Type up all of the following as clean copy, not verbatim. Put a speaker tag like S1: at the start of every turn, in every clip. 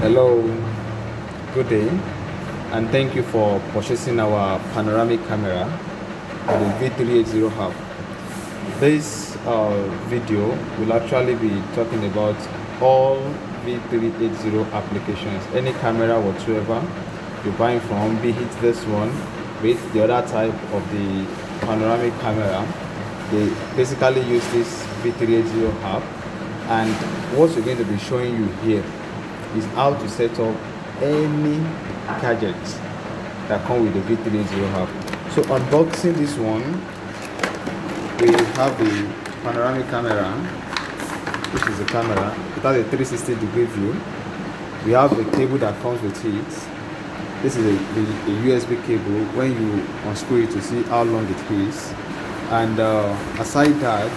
S1: Hello, good day, and thank you for purchasing our panoramic camera for the V380 hub. This video will actually be talking about all V380 applications, any camera whatsoever you're buying from, be it this one, be it the other type of the panoramic camera. They basically use this V380 hub, and what we're going to be showing you here is how to set up any gadgets that come with the V380 hub. So unboxing this one, we have the panoramic camera, which is the camera. It has a 360-degree view. We have the cable that comes with it. This is a USB cable. When you unscrew it to see how long it is, and aside that,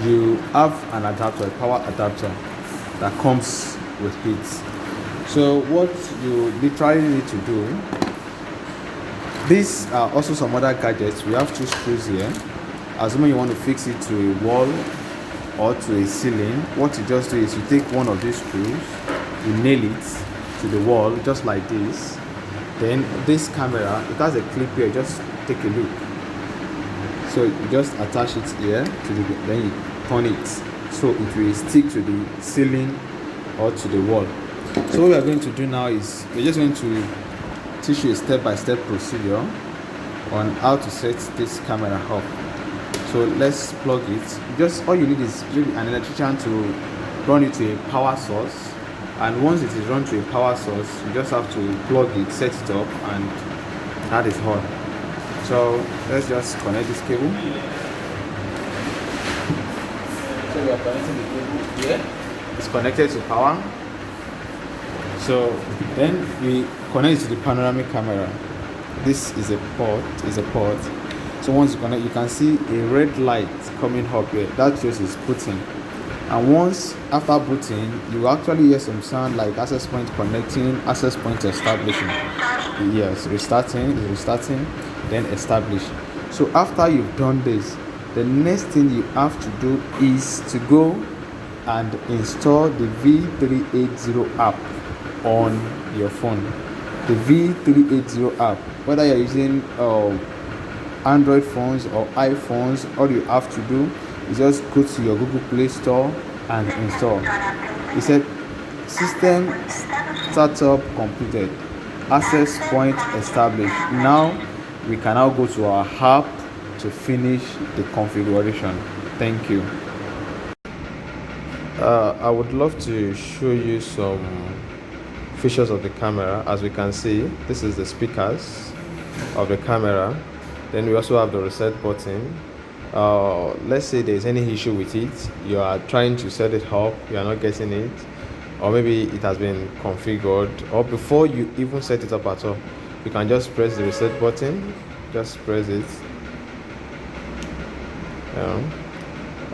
S1: you have an adapter, a power adapter that comes with it. So what you literally need to do, these are also some other gadgets. We have two screws here. Assuming you want to fix it to a wall or to a ceiling, what you just do is you take one of these screws, you nail it to the wall just like this. Then this camera, it has a clip here, just take a look. So you just attach it here to the, then you turn it so it will stick to the ceiling or to the wall. So what we are going to do now is we're just going to teach you a step-by-step procedure on how to set this camera up. So let's plug it. Just all you need is really an electrician to run it to a power source, and once it is run to a power source, you just have to plug it, set it up, and that is all. So let's just connect this cable. So we are connecting the cable here. It's connected to power. So then we connect it to the panoramic camera. This is a port. So once you connect, you can see a red light coming up here. That shows it's booting. And once after booting, you actually hear some sound like access point connecting, access point establishing. Yes, restarting, then establish. So after you've done this, the next thing you have to do is to go and install the V380 app on your phone. The V380 app, whether you're using Android phones or iPhones, all you have to do is just go to your Google Play Store and install. It said system startup completed, access point established. Now we can now go to our app to finish the configuration. Thank you. I would love to show you some features of the camera. As we can see, this is the speakers of the camera. Then we also have the reset button. Let's say there's any issue with it, you are trying to set it up, you are not getting it, or maybe it has been configured, or before you even set it up at all, you can just press the reset button. Just press it, and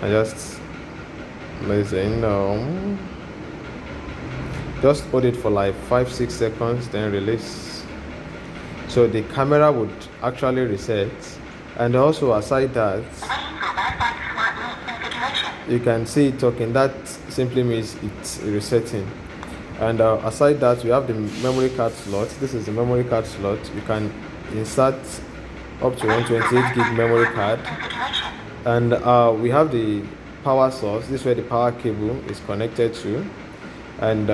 S1: just listen. Just hold it for like 5-6 seconds, then release. So the camera would actually reset. And also aside that, you can see it talking. That simply means it's resetting. And aside that, we have the memory card slot. This is the memory card slot. You can insert up to 128 gig memory card. And we have the power source. This is where the power cable is connected to. And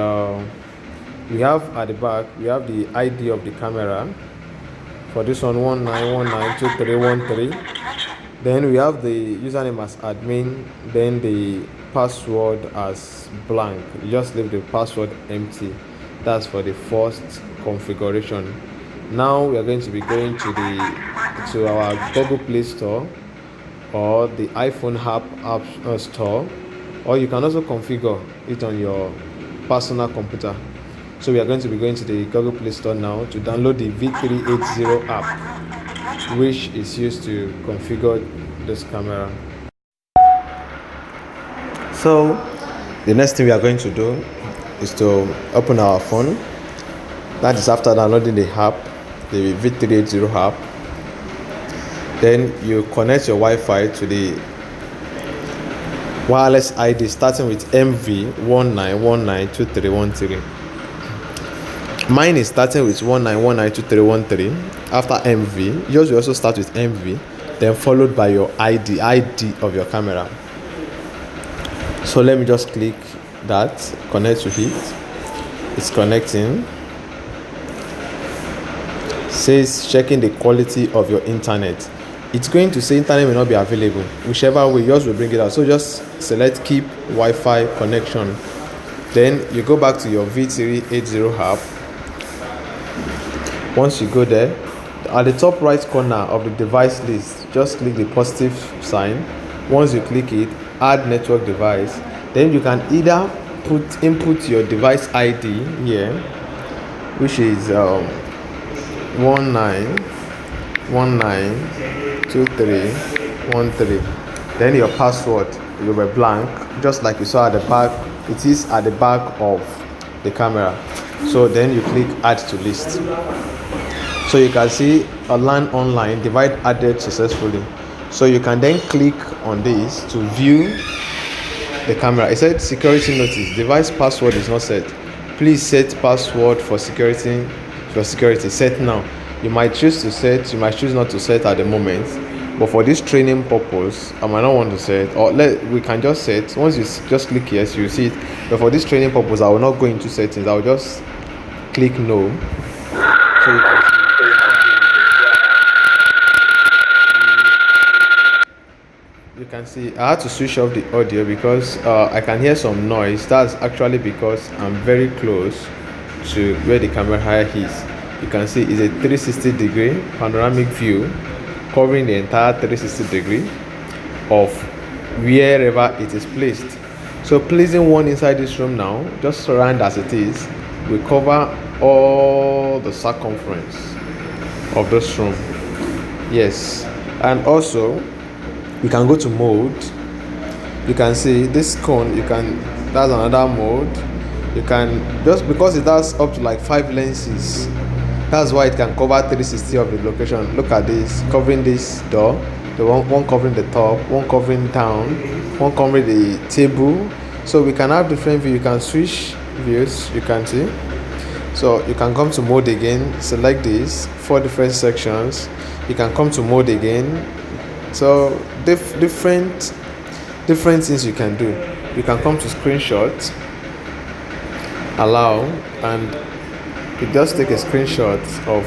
S1: we have at the back, we have the ID of the camera. For this one, 19192313. Then we have the username as admin, then the password as blank. You just leave the password empty. That's for the first configuration. Now we are going to be going to our Google Play Store or the iPhone app store, or you can also configure it on your personal computer. So we are going to be going to the Google Play Store now to download the V380 app, which is used to configure this camera. So the next thing we are going to do is to open our phone. That is after downloading the app, the V380 app. Then you connect your Wi-Fi to the wireless ID starting with MV19192313. Mine is starting with 19192313. After MV, yours will also start with MV, then followed by your ID of your camera. So let me just click that, connect to it. It's connecting. Says checking the quality of your internet. It's going to say internet may not be available. Whichever way, yours will bring it out. So just select keep Wi-Fi connection. Then you go back to your V380 app. Once you go there, at the top right corner of the device list, just click the positive sign. Once you click it, add network device. Then you can either input your device ID here, which is 19192313. Then your password will be blank, just like you saw at the back. It is at the back of the camera. So then you click add to list. So you can see a LAN online device added successfully. So you can then click on this to view the camera. It said security notice, device password is not set. Please set password for security. Set now. You might choose to set, you might choose not to set at the moment, but for this training purpose I might not want to set, or we can just set. Once you just click yes, you see it. But for this training purpose I will not go into settings. I will just click no. So you can you can see I had to switch off the audio because I can hear some noise. That's actually because I'm very close to where the camera is. You can see it's a 360-degree panoramic view covering the entire 360 degree of wherever it is placed. So placing one inside this room now, just surround as it is, will cover all the circumference of this room. Yes, and also you can go to mode. You can see this cone, that's another mode. You can, just because it has up to like 5 lenses, that's why it can cover 360 of the location. Look at this, covering this door, the one covering the top, one covering down, one covering the table. So we can have different views. You can switch views, you can see. So you can come to mode again, select this 4 different sections. You can come to mode again. So different things you can do. You can come to screenshot, allow, and you just take a screenshot of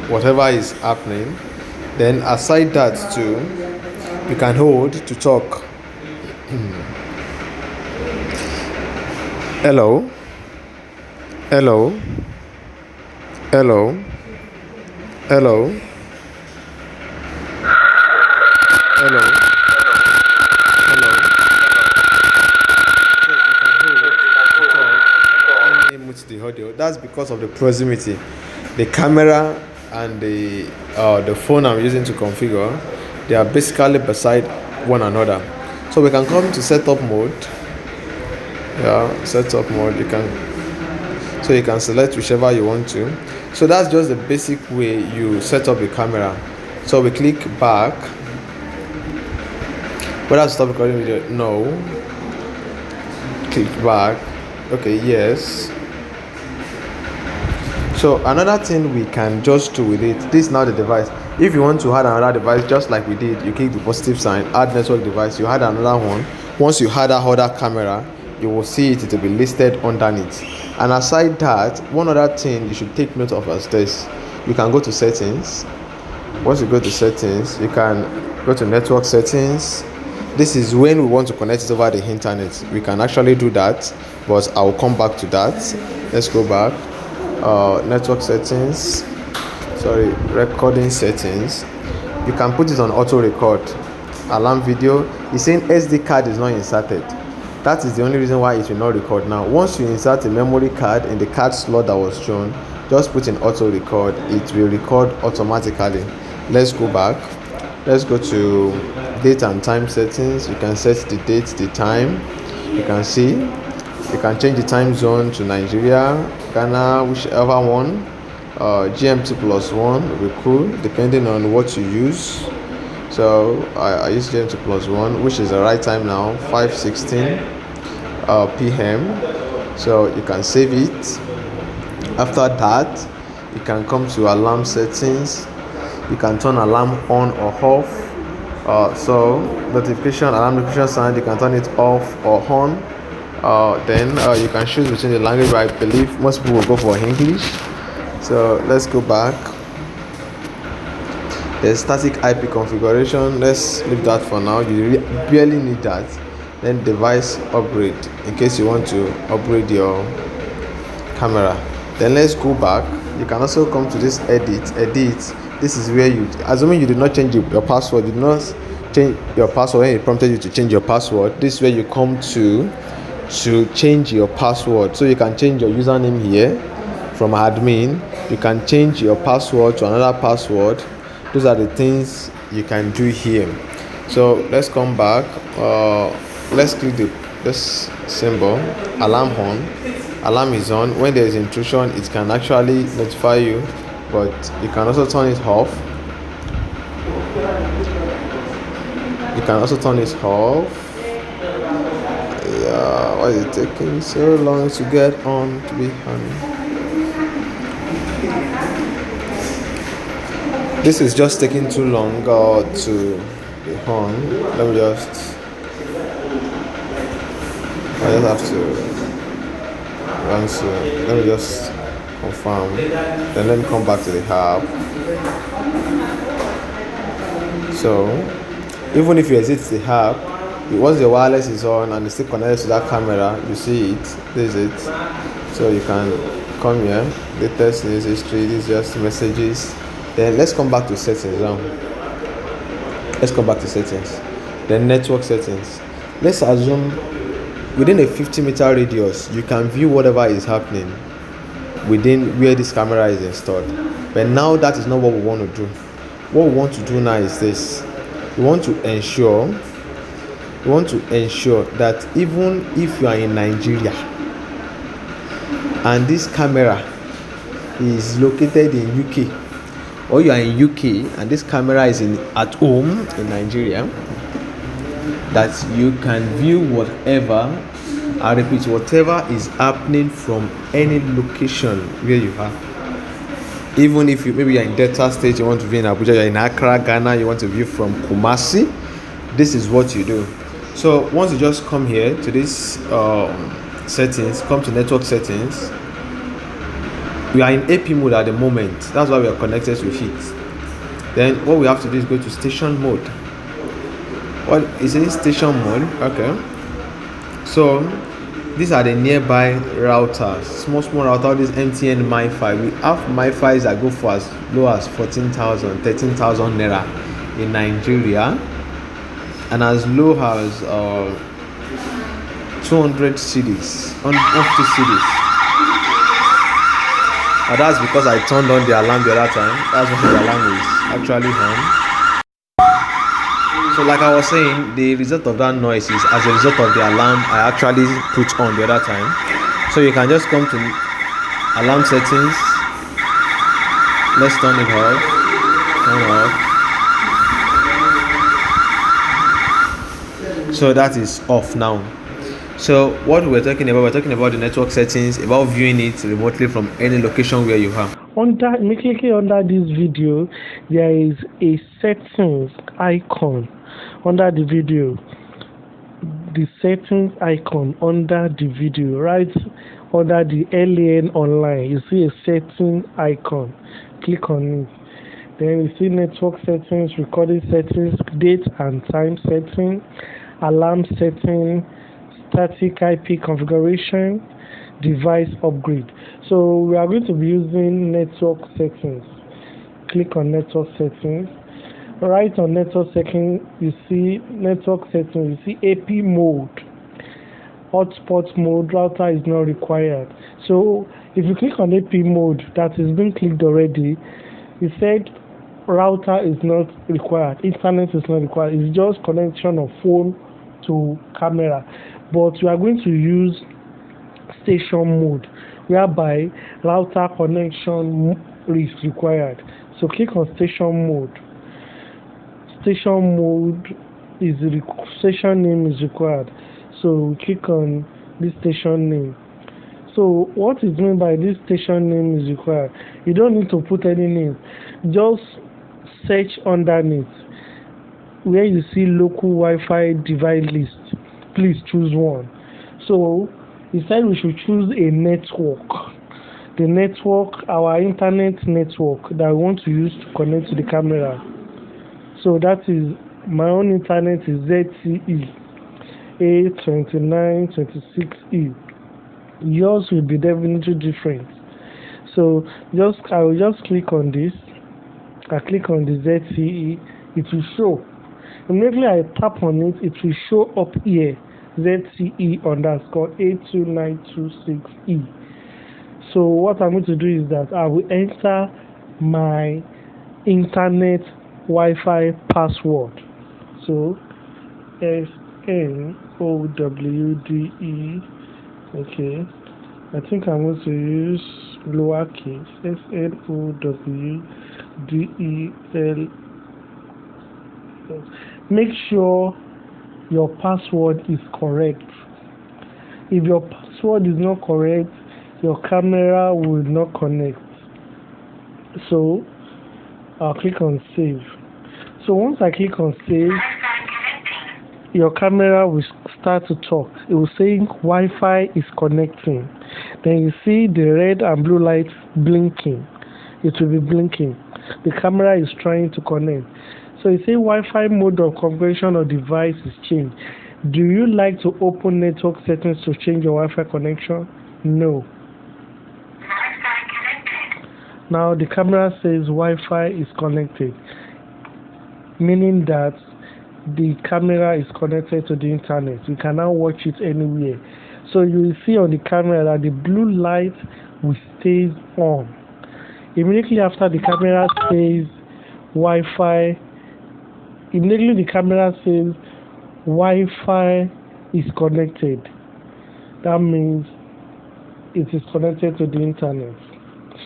S1: whatever is happening. Then aside that too, you can hold to talk. Hello, hello, hello, hello, hello, hello. The audio. That's because of the proximity. The camera and the phone I'm using to configure, they are basically beside one another. So we can come to setup mode. Setup mode. You can select whichever you want to. So that's just the basic way you set up the camera. So we click back. Whether to stop recording video? No. Click back. Okay, yes. So another thing we can just do with it, this is now the device. If you want to add another device, just like we did, you click the positive sign, add network device, you add another one. Once you add that other camera, you will see it will be listed underneath. And aside that, one other thing you should take note of is this. You can go to settings. Once you go to settings, you can go to network settings. This is when we want to connect it over the internet. We can actually do that, but I will come back to that. Let's go back. Network settings, recording settings. You can put it on auto record. Alarm video. It's saying SD card is not inserted. That is the only reason why it will not record now. Once you insert a memory card in the card slot that was shown, just put in auto record. It will record automatically. Let's go back. Let's go to date and time settings. You can set the date, the time. You can see. You can change the time zone to Nigeria, Ghana, whichever one. GMT +1 will be cool, depending on what you use. So I use GMT +1, which is the right time now, 5:16 p.m. So you can save it. After that, you can come to alarm settings. You can turn alarm on or off. So notification, alarm notification sound, you can turn it off or on. Then you can choose between the language, but I believe most people will go for English. So let's go back. There's static IP configuration. Let's leave that for now. You barely need that. Then device upgrade, in case you want to upgrade your camera. Then let's go back. You can also come to this edit. This is where you, assuming you did not change your password, you did not change your password when it prompted you to change your password. This is where you come to change your password. So you can change your username here from admin. You can change your password to another password. Those are the things you can do here. So let's come back. Let's click this symbol, alarm on. Alarm is on. When there is intrusion, it can actually notify you, but you can also turn it off. Yeah, why is it taking so long to get on, to be on? This is just taking too long to be on. I just have to answer. Let me just confirm. Then let me come back to the app. So even if you exit the app, once the wireless is on and it's still connected to that camera, you see it. This is it. So you can come here. Latest news history. This is just messages. Then let's come back to settings now. Then network settings. Let's assume within a 50-meter radius, you can view whatever is happening within where this camera is installed. But now that is not what we want to do. What we want to do now is this. We want to ensure that even if you are in Nigeria and this camera is located in UK, or you are in UK and this camera is at home in Nigeria, that you can view whatever, I repeat, whatever is happening from any location where you are. Even if you maybe you're in Delta State, you want to view in Abuja, you're in Accra, Ghana, you want to view from Kumasi, this is what you do. So once you just come here to this settings, come to network settings. We are in AP mode at the moment. That's why we are connected to it. Then what we have to do is go to station mode. What is in station mode? Okay. So these are the nearby routers. Small router. This MTN MiFi. We have MiFis that go for as low as 14,000, 13,000 naira in Nigeria, and as low as 200 cedis, 150 cedis. And that's because I turned on the alarm the other time. That's why the alarm is actually on. So like I was saying, the result of that noise is as a result of the alarm I actually put on the other time. So you can just come to alarm settings. Let's turn it off. So that is off now. So what we're talking about the network settings, about viewing it remotely from any location where you are.
S2: Immediately under this video, there is a settings icon under the video. The settings icon under the video, right under the LAN online, you see a settings icon. Click on it. Then you see network settings, recording settings, date and time setting, alarm setting, static IP configuration, device upgrade. So we are going to be using network settings. Click on network settings. Right on network settings, you see network settings, you see AP mode, hotspot mode, router is not required. So if you click on AP mode, that has been clicked already, it said router is not required, internet is not required, it's just connection of phone to camera. But we are going to use station mode, whereby router connection is required. So click on station mode. Station mode is station name is required. So click on this station name. So what is meant by this station name is required. You don't need to put any name. Just search underneath where you see local Wi-Fi device list. Please choose one. So he said we should choose a network. The network, our internet network that we want to use to connect to the camera. So that is, my own internet is ZTE A2926E. Yours will be definitely different. So I will just click on this. I click on the ZTE, it will show. Immediately I tap on it, it will show up here ZTE underscore A2926E. So what I'm going to do is that I will enter my internet Wi-Fi password. So SNOWDE. Okay, I think I'm going to use lowercase SNOWDEL. Make sure your password is correct. If your password is not correct, your camera will not connect. So I'll click on save. So once I click on save, your camera will start to talk. It will say Wi-Fi is connecting. Then you see the red and blue lights blinking. It will be blinking. The camera is trying to connect. So you say Wi-Fi mode of configuration or device is changed. Do you like to open network settings to change your Wi-Fi connection? No. Now the camera says Wi-Fi is connected, meaning that the camera is connected to the internet. You can now watch it anywhere. So you will see on the camera that the blue light will stay on. Immediately after the camera says Wi-Fi, immediately the camera says Wi-Fi is connected. That means it is connected to the internet.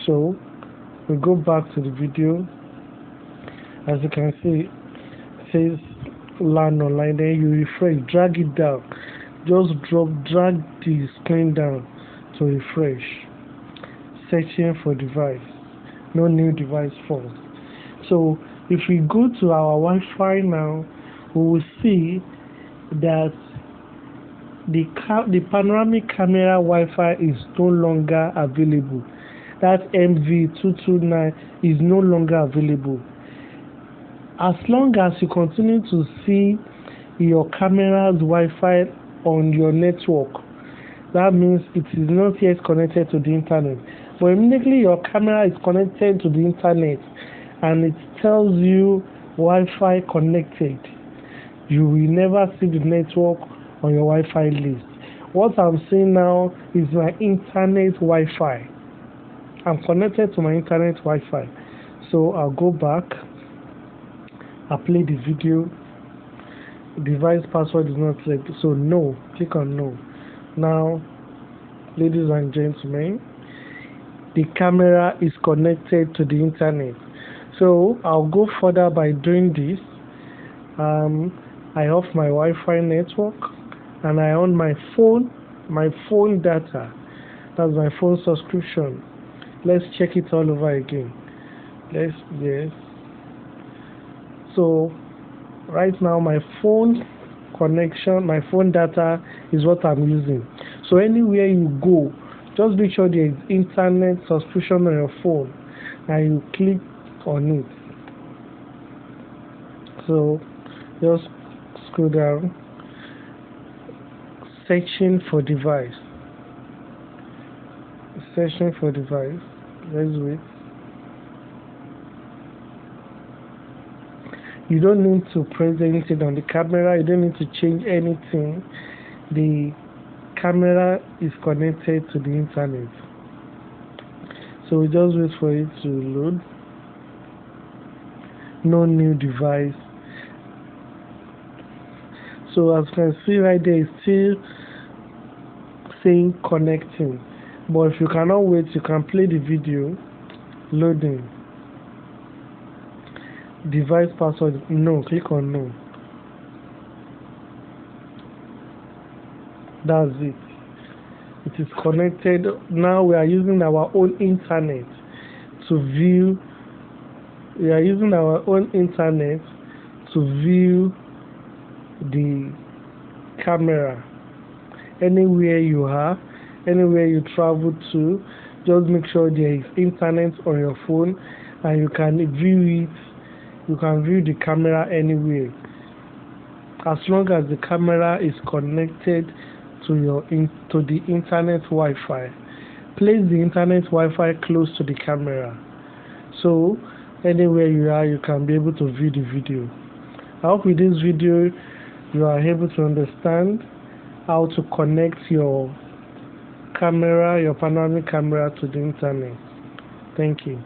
S2: So we go back to the video. As you can see, it says LAN online. Then you refresh, drag it down. Just drag the screen down to refresh. Searching for device. No new device found. So if we go to our Wi-Fi now, we will see that the panoramic camera Wi-Fi is no longer available. That MV229 is no longer available. As long as you continue to see your camera's Wi-Fi on your network, that means it is not yet connected to the internet. But immediately your camera is connected to the internet and it tells you Wi-Fi connected, you will never see the network on your Wi-Fi list. What I'm seeing now is my internet Wi-Fi. I'm connected to my internet Wi-Fi. So I'll go back. I'll play the video. Device password is not selected. So no. Click on no. Now, ladies and gentlemen, the camera is connected to the internet. So I'll go further by doing this. I off my Wi-Fi network and I on my phone data. That's my phone subscription. Let's check it all over again. Yes. So right now my phone connection, my phone data is what I'm using. So anywhere you go, just make sure there is internet subscription on your phone and you click on it. So just scroll down, searching for device. Searching for device. Let's wait. You don't need to press anything on the camera. You don't need to change anything. The camera is connected to the internet. So we just wait for it to load. No new device. So as you can see right there, it's still saying connecting. But if you cannot wait, you can play the video. Loading. Device password. No. Click on no. That's it. It is connected. Now we are using our own internet to view. We are using our own internet to view the camera. Anywhere you are, anywhere you travel to, just make sure there is internet on your phone and you can view it. You can view the camera anywhere, as long as the camera is connected to the internet Wi-Fi. Place the internet Wi-Fi close to the camera, so anywhere you are, you can be able to view the video. I hope with this video you are able to understand how to connect your camera, your panoramic camera, to the internet. Thank you.